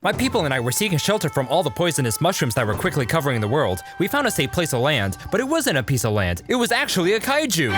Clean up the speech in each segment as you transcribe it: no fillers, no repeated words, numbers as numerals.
My people and I were seeking shelter from all the poisonous mushrooms that were quickly covering the world. We found a safe place of land, but it wasn't a piece of land. It was actually a kaiju.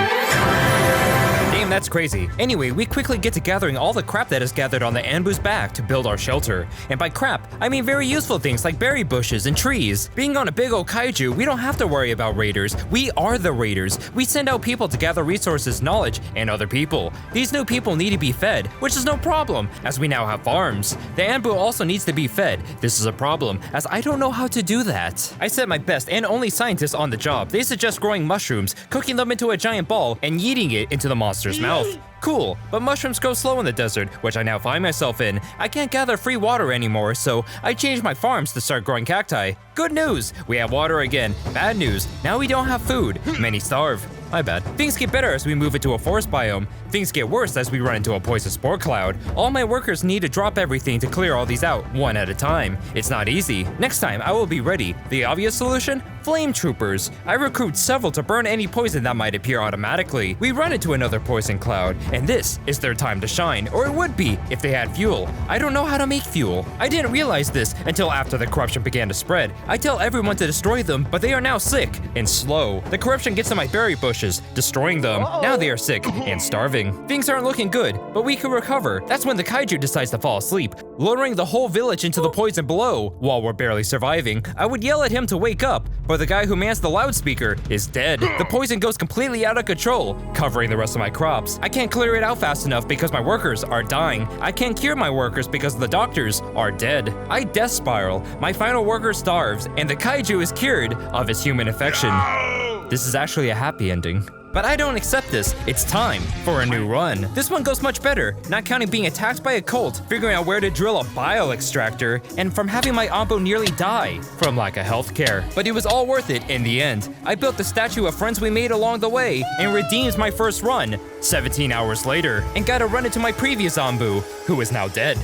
Damn, that's crazy. Anyway, we quickly get to gathering all the crap that is gathered on the Anbu's back to build our shelter. And by crap, I mean very useful things like berry bushes and trees. Being on a big old kaiju, we don't have to worry about raiders. We are the raiders. We send out people to gather resources, knowledge, and other people. These new people need to be fed, which is no problem, as we now have farms. The Anbu also needs to be fed. This is a problem, as I don't know how to do that. I sent my best and only scientists on the job. They suggest growing mushrooms, cooking them into a giant ball, and yeeting it into the monster's mouth. Cool, but mushrooms grow slow in the desert, which I now find myself in. I can't gather free water anymore, so I changed my farms to start growing cacti. Good news, we have water again. Bad news, now we don't have food. Many starve. My bad. Things get better as we move into a forest biome. Things get worse as we run into a poison spore cloud. All my workers need to drop everything to clear all these out, one at a time. It's not easy. Next time, I will be ready. The obvious solution? Flame troopers. I recruit several to burn any poison that might appear automatically. We run into another poison cloud, and this is their time to shine, or it would be if they had fuel. I don't know how to make fuel. I didn't realize this until after the corruption began to spread. I tell everyone to destroy them, but they are now sick and slow. The corruption gets in my berry bushes, destroying them. Now they are sick and starving. Things aren't looking good, but we can recover. That's when the kaiju decides to fall asleep, lowering the whole village into the poison below. While we're barely surviving, I would yell at him to wake up, but the guy who mans the loudspeaker is dead. The poison goes completely out of control, covering the rest of my crops. I can't clear it out fast enough because my workers are dying. I can't cure my workers because the doctors are dead. I death spiral. My final worker starves, and the kaiju is cured of his human infection. This is actually a happy ending. But I don't accept this. It's time for a new run. This one goes much better, not counting being attacked by a cult, figuring out where to drill a bile extractor, and from having my Ambo nearly die from lack of healthcare. But it was all worth it in the end. I built the statue of friends we made along the way and redeemed my first run 17 hours later, and got to run into my previous Ambu, who is now dead.